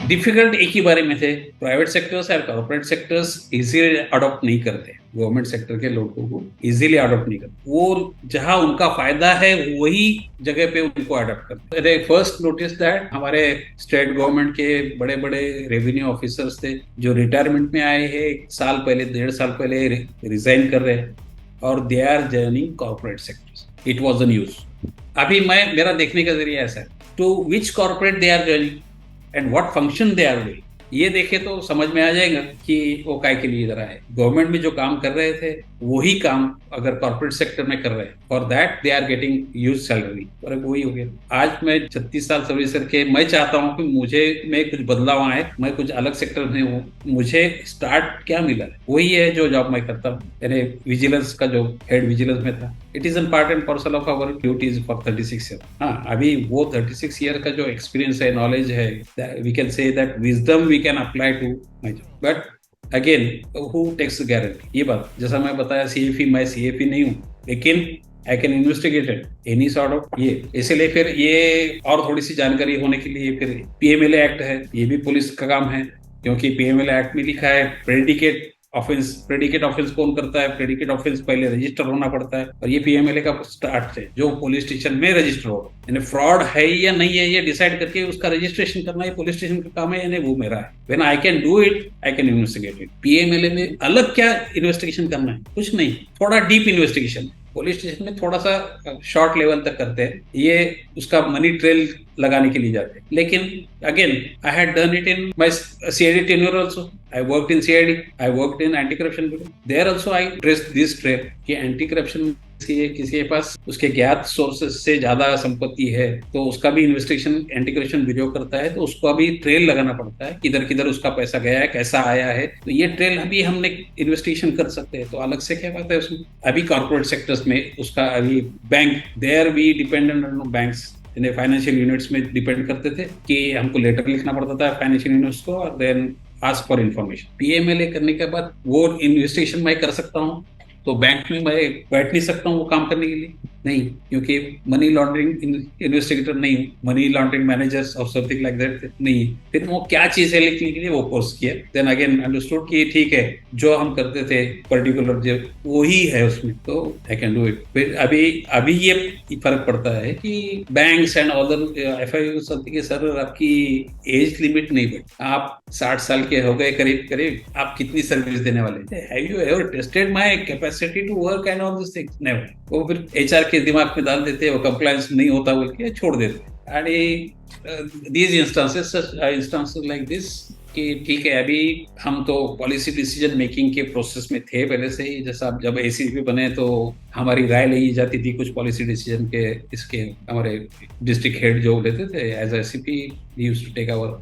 Difficult एक ही बारे में थे। प्राइवेट सेक्टर्स और कॉर्पोरेट सेक्टर्स इजीली अडॉप्ट नहीं करते, गवर्नमेंट सेक्टर के लोगों को इजीली अडॉप्ट नहीं करते। वो जहां उनका फायदा है वही जगह पे उनको अडॉप्ट करते। फर्स्ट नोटिस दैट हमारे स्टेट गवर्नमेंट के बड़े बड़े रेवेन्यू ऑफिसर्स थे जो रिटायरमेंट में आए हैं, 1 साल पहले 1.5 साल पहले रिजाइन कर रहे हैं, और they are journeying corporate sectors. It was the news. अभी मैं मेरा देखने का जरिया ऐसा है, to which corporate they are journeying and what function they are doing, ये देखे तो समझ में आ जाएगा कि वो काय के लिए इधर आए। गवर्नमेंट में जो काम कर रहे थे वही काम अगर कॉर्पोरेट सेक्टर में कर रहे हैं, for that they are getting huge salary, और वही हो गया। आज मैं 36 साल सर्विस करके मैं चाहता हूँ कि मुझे मैं कुछ बदलाव आए, मैं कुछ अलग सेक्टर में हूँ, मुझे स्टार्ट क्या मिला है वही है जो जॉब मैं करता हूँ। यानी विजिलेंस का जो हेड विजिलेंस में था, it is an part and parcel of our duties for 36 year. हाँ, अभी वो 36 ईयर का जो एक्सपीरियंस है, नॉलेज है, we can say that wisdom we can apply to my job. But again, who takes guarantee? ये बात जैसा मैं बताया, सीएफई, मैं सीएफई नहीं हूँ, लेकिन I can investigate any sort of ये। इसलिए फिर ये और थोड़ी सी जानकारी होने के लिए फिर पीएमएलए एक्ट है, ये भी पुलिस का काम है, क्योंकि पीएमएलए एक्ट में लिखा है प्रेडिकेट ऑफेंस। प्रेडिकेट ऑफेंस कौन करता है? प्रेडिकेट ऑफेंस पहले रजिस्टर होना पड़ता है, और ये पीएमएलए का स्टार्ट है जो पुलिस स्टेशन में रजिस्टर हो। यानी फ्रॉड है या नहीं है ये डिसाइड करके उसका रजिस्ट्रेशन करना ये पुलिस स्टेशन का काम है, यानी वो मेरा है। When I can do it, I can investigate it. PMLA में अलग क्या इन्वेस्टिगेशन करना है? कुछ नहीं, थोड़ा डीप इन्वेस्टिगेशन। पुलिस स्टेशन में थोड़ा सा शॉर्ट लेवल तक करते हैं, ये उसका मनी ट्रेल लगाने के लिए जाते हैं। लेकिन again, I had done it in my CID tenure also. I worked in CID, I worked in anti-corruption bureau. There also I traced this trail कि anti-corruption किसी के पास उसके ज्ञात सोर्सेस से ज्यादा संपत्ति है तो उसका भी इन्वेस्टिगेशन एंटी करप्शन ब्यूरो करता है, तो उसको भी ट्रेल लगाना पड़ता है, किधर किधर उसका पैसा गया है, कैसा आया है। तो ये ट्रेल अभी हमने इन्वेस्टिगेशन कर सकते हैं, तो अलग से क्या बात है उसमें। अभी कॉर्पोरेट सेक्टर्स में उसका अभी bank, there we dependent on banks, financial units में डिपेंड करते थे कि हमको लेटर लिखना पड़ता था फाइनेंशियल यूनिट्स को, और then ask for information. PMLA करने के बाद वो इन्वेस्टिगेशन मैं कर सकता हूँ, तो बैंक में मैं बैठ नहीं सकता हूँ वो काम करने के लिए, नहीं, क्योंकि मनी लॉन्ड्रिंग इन्वेस्टिगेटर नहीं हूँ, मनी लॉन्ड्रिंग मैनेजर्स और समथिंग लाइक दैट नहीं। फिर वो क्या चीज है लिखने के लिए वो कोर्स किया, देन अगेन अंडरस्टूड कि ठीक है जो हम करते थे पर्टिकुलर जो वही है उसमें, तो आई कैन डू इट। फिर अभी अभी ये फर्क पड़ता है कि banks and other FIU something के सर आपकी एज लिमिट नहीं बढ़ी, आप 60 साल के हो गए करीब करीब, आप कितनी सर्विस देने वाले? Have you ever tested my capacity to work and all this things? Never. वो फिर एचआर के दिमाग में डाल देते हैं, वो कंप्लायंस नहीं होता बोल के छोड़ देते हैं। And these instances like this कि ठीक है, अभी हम तो पॉलिसी डिसीजन मेकिंग के प्रोसेस में थे पहले से ही। जैसा आप जब एसीपी बने तो हमारी राय ली जाती थी कुछ पॉलिसी डिसीजन के, इसके हमारे डिस्ट्रिक्ट हेड जो लेते थे as ACP, used to take our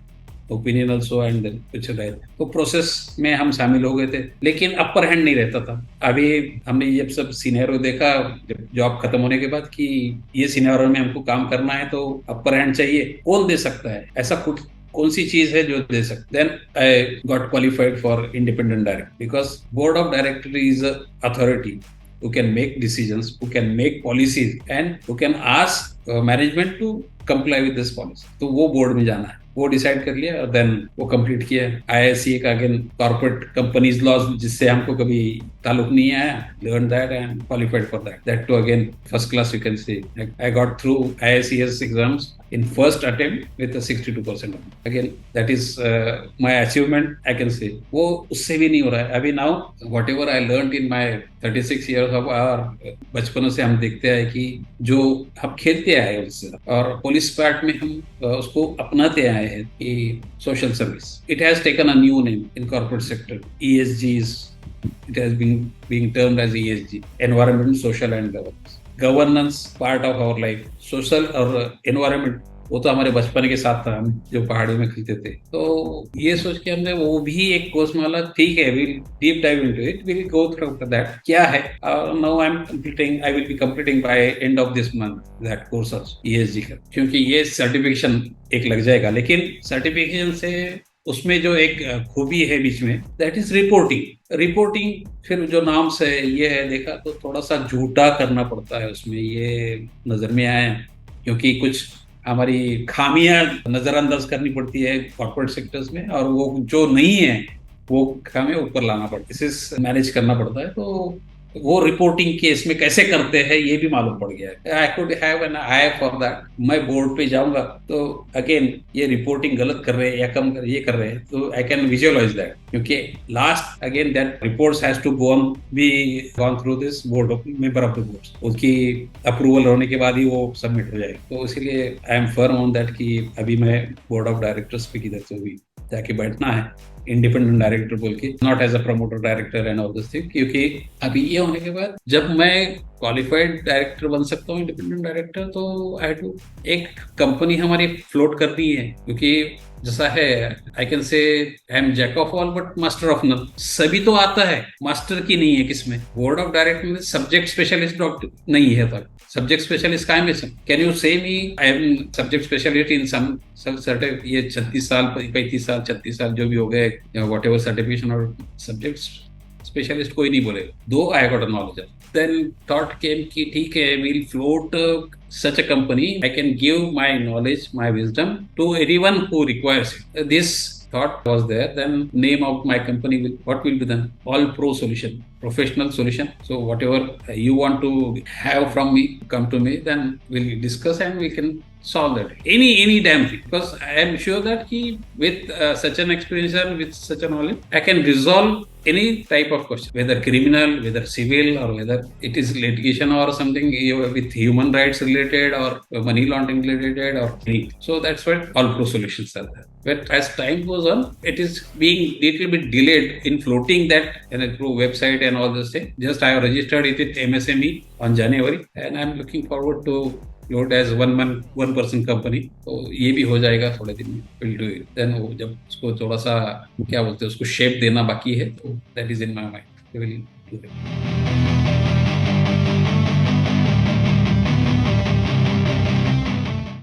opinion also and then कुछ राय, तो प्रोसेस में हम शामिल हो गए थे, लेकिन अपर हैंड नहीं रहता था। अभी हमने ये सब सिनेरियो देखा जब जॉब खत्म होने के बाद कि ये सिनेरियो में हमको काम करना है तो अपर हैंड चाहिए। कौन दे सकता है ऐसा? कुछ कौन सी चीज है जो दे सकते? Then I got qualified for independent director, because board of director is authority who can make decisions, who can make policies and who can ask management to comply with this policy. तो वो board में जाना है, वो decide कर लिया और then वो कंप्लीट किया। आईआईसी का अगेन कॉर्पोरेट कंपनीज लॉज जिससे हमको कभी ताल्लुक नहीं आया, learn that and qualified for that too again first class you can say. I got through IICS exams in first attempt with a 62%. Again, that is my achievement, I can say. वो उससे भी नहीं हो रहा है अभी। now whatever I learned in my 36 years of our बचपन से हम देखते हैं कि जो हम खेलते आए हैं उससे, और पुलिस पार्ट में हम उसको अपनाते आए हैं कि social service, it has taken a new name in corporate sector. ESG is, it has been being termed as ESG, environment, social and governance. Governance part of our life, social और environment वो तो हमारे बचपन के साथ था, हम जो पहाड़ियों में खेलते थे। तो ये सोच के हमने वो भी एक कोर्स माला, ठीक है will deep dive into it, will go through that क्या है। Now I am completing, I will be completing by end of this month that course of ESG का, क्योंकि ये सर्टिफिकेशन एक लग जाएगा। लेकिन सर्टिफिकेशन से उसमें जो एक खूबी है बीच में, दैट इज रिपोर्टिंग। फिर जो नाम से ये है देखा तो थोड़ा सा झूठा करना पड़ता है उसमें, ये नजर में आया, क्योंकि कुछ हमारी खामियां नजरअंदाज करनी पड़ती है कॉर्पोरेट सेक्टर्स में, और वो जो नहीं है वो खामियां ऊपर लाना पड़ता है, इसे मैनेज करना पड़ता है। तो वो रिपोर्टिंग केस में कैसे करते हैं ये भी मालूम पड़ गया है। I could have an I for that. मैं बोर्ड पे जाऊंगा तो अगेन ये रिपोर्टिंग गलत कर रहे हैं या कम कर ये कर रहे हैं, तो आई कैन विजुअलाइज दैट, क्योंकि last again that reports has to go on be gone through this board of member of the board, उसकी अप्रूवल होने के बाद ही वो सबमिट हो जाएगी। तो इसीलिए I am firm on that कि अभी मैं बोर्ड ऑफ डायरेक्टर्स पे किधर से भी जाके बैठना है, इंडिपेंडेंट डायरेक्टर बोल के, not as a promoter director and all this thing. क्योंकि अभी ये होने के बाद जब मैं क्वालिफाइड डायरेक्टर बन सकता हूँ, इंडिपेंडेंट डायरेक्टर, तो आई टू एक कंपनी हमारी फ्लोट करनी है। क्योंकि जैसा है, I can say I am jack of all but master of none. सभी तो आता है, मास्टर की नहीं है किसमें। बोर्ड ऑफ डायरेक्टर में सब्जेक्ट स्पेशलिस्ट डॉक्टर नहीं है तक। सब्जेक्ट स्पेशलिस्ट काय में can you say me I am subject specialist in some certain, ये 36 साल 35 साल 36 साल जो भी हो गए, वॉट एवर सर्टिफिकेशन, और सब्जेक्ट स्पेशलिस्ट कोई नहीं बोलेगा, though I got knowledge. Then thought came कि ठीक है, we'll float such a company. I can give my knowledge, my wisdom to anyone who requires it. This thought was there. Then name of my company will, what will be done? All Pro Solution, professional solution. So whatever you want to have from me, come to me. Then we'll discuss and we can solve that. Any damn thing. Because I am sure that with such an experience and with such a knowledge, I can resolve any type of question, whether criminal, whether civil, or whether it is litigation or something with human rights related or money laundering related or anything. So that's what all Pro Solutions are there. But as time goes on, it is being little bit delayed in floating that through website and all this thing. Just I have registered it with MSME on January, and I'm looking forward to load as one person company. तो ये भी हो जाएगा थोड़े दिन में, will do it. Then वो जब उसको थोड़ा सा क्या बोलते हैं, उसको शेप देना बाकी है, तो that is in my mind, will do it.